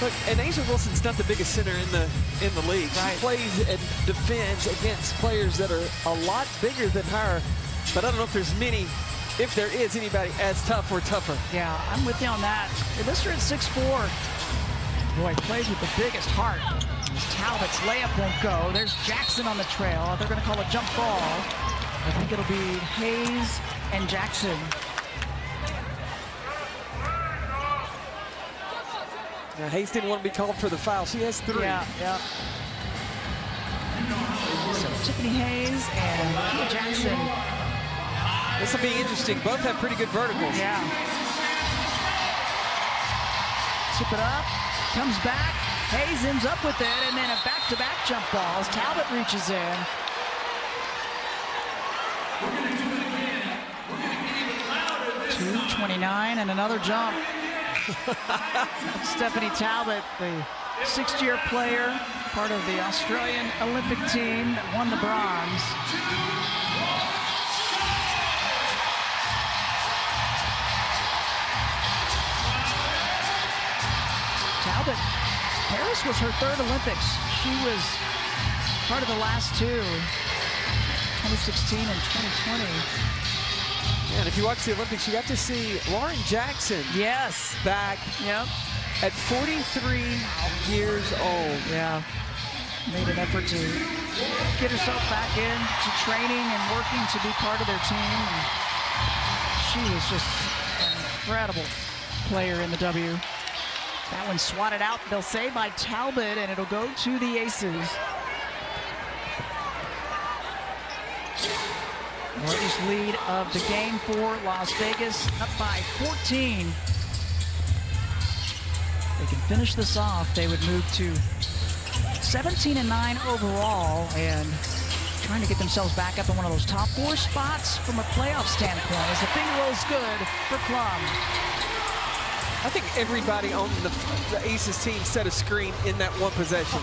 Look, and Asia Wilson's not the biggest center in the league. Right. She plays and defends against players that are a lot bigger than her. But I don't know if there's many, if there is anybody as tough or tougher. Yeah, I'm with you on that. They list her at 6'4". Boy, plays with the biggest heart. Talbot's layup won't go. There's Jackson on the trail. They're going to call a jump ball. I think it'll be Hayes and Jackson. Now, Hayes didn't want to be called for the foul. She has 3. Yeah. So Tiffany Hayes and Rickea Jackson. This will be interesting. Both have pretty good verticals. Yeah. Tip it up. Comes back. Hayes ends up with it, and then a back-to-back jump ball as Talbot reaches in. .229 and another jump. Stephanie Talbot, the sixth-year player, part of the Australian Olympic team that won the bronze. Talbot, Paris was her 3rd Olympics. She was part of the last 2, 2016 and 2020. Yeah, and if you watch the Olympics, you got to see Lauren Jackson. Yes. Back. Yep. At 43 years old. Yeah. Made an effort to get herself back into training and working to be part of their team. And she is just an incredible player in the W. That one swatted out, they'll say, by Talbot, and it'll go to the Aces. Largest lead of the game for Las Vegas, up by 14. They can finish this off, they would move to 17-9 overall, and trying to get themselves back up in one of those top 4 spots from a playoff standpoint as the finger rolls good for Plum. I think everybody on the Aces team set a screen in that one possession.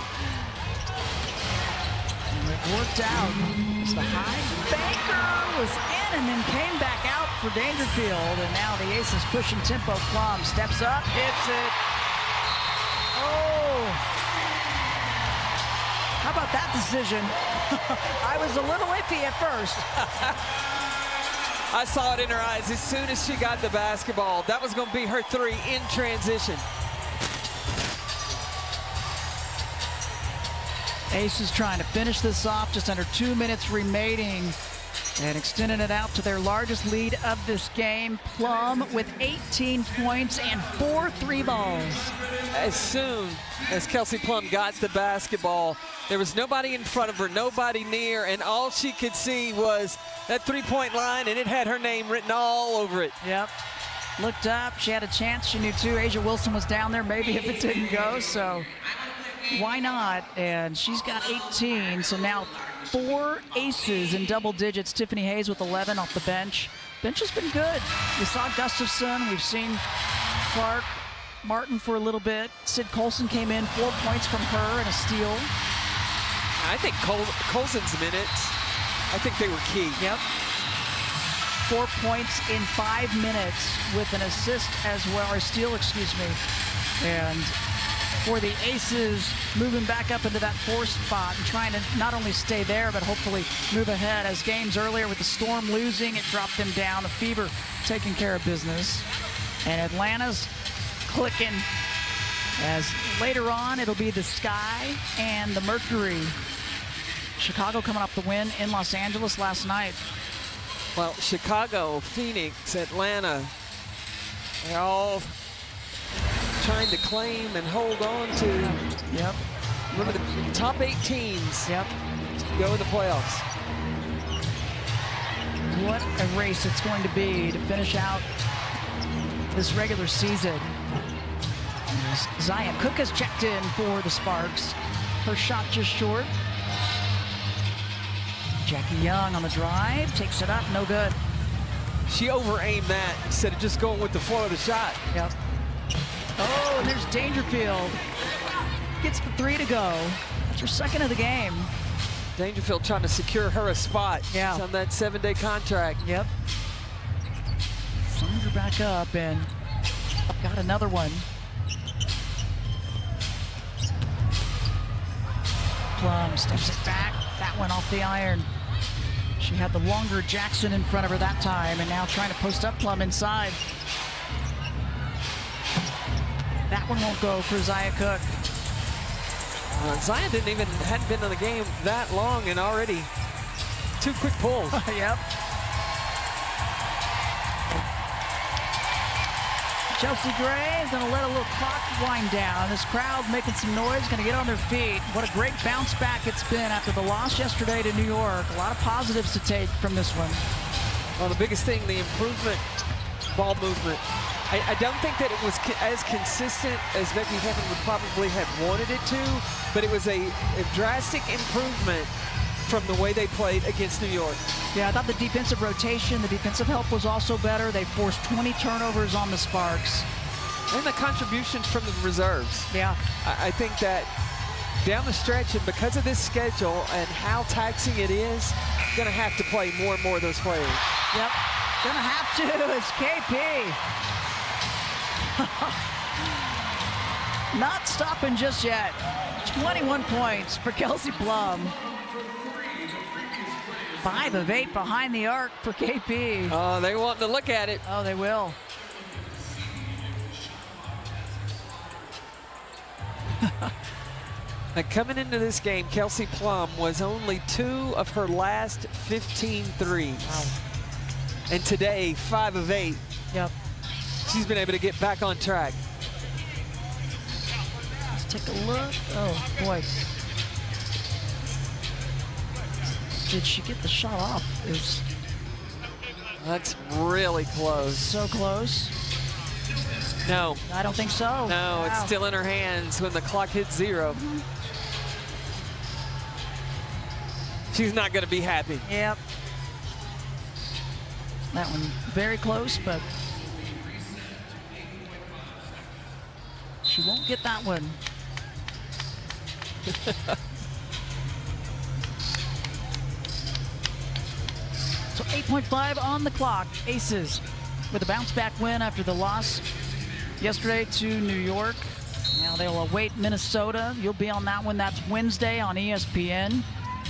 And it worked out. It's the high. Baker was in and then came back out for Dangerfield. And now the Aces pushing tempo. Plum steps up, hits it. Oh! How about that decision? I was a little iffy at first. I saw it in her eyes as soon as she got the basketball. That was going to be her 3 in transition. Aces trying to finish this off, just under 2 minutes remaining, and extending it out to their largest lead of this game. Plum with 18 points and 4 3-balls. As soon as Kelsey Plum got the basketball, there was nobody in front of her, nobody near, and all she could see was that 3-point line, and it had her name written all over it. Yep. Looked up, she had a chance. She knew too, Asia Wilson was down there, maybe if it didn't go, so why not? And she's got 18, so now 4 aces in double digits. Tiffany Hayes with 11 off the bench. Bench has been good. We saw Gustafson, we've seen Clark, Martin for a little bit. Sid Colson came in, 4 points from her and a steal. I think Colson's minutes, I think they were key. Yep. 4 points in 5 minutes with an assist as well, or steal, excuse me. And for the Aces, moving back up into that 4 spot and trying to not only stay there, but hopefully move ahead. As games earlier with the Storm losing, it dropped them down. The Fever taking care of business. And Atlanta's clicking, as later on it'll be the Sky and the Mercury. Chicago coming off the win in Los Angeles last night. Well, Chicago, Phoenix, Atlanta, they're all trying to claim and hold on to one of the top 8 teams to go in the playoffs. What a race it's going to be to finish out this regular season. Zaya Cook has checked in for the Sparks. Her shot just short. Jackie Young on the drive, takes it up, no good. She over-aimed that instead of just going with the flow of the shot. Yep. Oh, and there's Dangerfield. Gets the 3 to go. That's her 2nd of the game. Dangerfield trying to secure her a spot. Yeah. She's on that 7-day contract. Yep. Signed her back up and got another one. Plum steps it back. That went off the iron. She had the longer Jackson in front of her that time, and now trying to post up Plum inside. That one won't go for Zia Cook. Zia hadn't been in the game that long, and already 2 quick pulls. Yep. Chelsea Gray is going to let a little clock wind down. This crowd making some noise, going to get on their feet. What a great bounce back it's been after the loss yesterday to New York. A lot of positives to take from this one. Well, the biggest thing, the improvement, ball movement. I don't think that it was as consistent as Becky Hammond would probably have wanted it to, but it was a drastic improvement from the way they played against New York. Yeah, I thought the defensive rotation, the defensive help was also better. They forced 20 turnovers on the Sparks. And the contributions from the reserves. Yeah. I think that down the stretch, and because of this schedule and how taxing it is, going to have to play more and more of those players. Yep, gonna have to. It's KP. Not stopping just yet. 21 points for Kelsey Plum. 5 of 8 behind the arc for KP. Oh, they want to look at it. Oh, they will. Now, coming into this game, Kelsey Plum was only 2 of her last 15 threes. Wow. And today, 5 of 8. Yep. She's been able to get back on track. Let's take a look. Oh, boy. Did she get the shot off? That's really close. So close. No. I don't think so. No, Wow. It's still in her hands when the clock hits 0. She's not going to be happy. Yep. That one very close, but she won't get that one. So 8.5 on the clock. Aces with a bounce back win after the loss yesterday to New York. Now they'll await Minnesota. You'll be on that one. That's Wednesday on ESPN.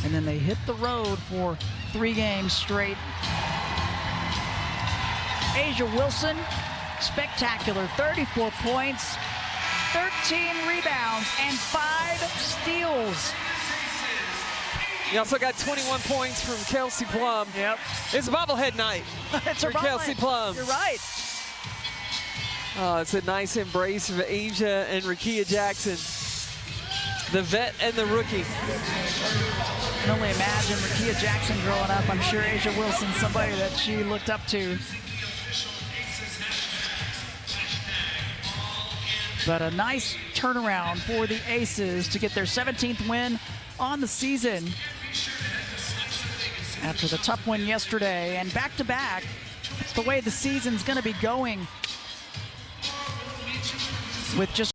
And then they hit the road for 3 games straight. Asia Wilson, spectacular, 34 points, 13 rebounds, and 5 steals. You also got 21 points from Kelsey Plum. Yep. It's a bobblehead night It's for Kelsey Plum. You're right. Oh, it's a nice embrace of Asia and Rickea Jackson, the vet and the rookie. I can only imagine Rickea Jackson growing up. I'm sure Asia Wilson's somebody that she looked up to. But a nice turnaround for the Aces to get their 17th win on the season after the tough win yesterday. And back-to-back, it's the way the season's going to be going with just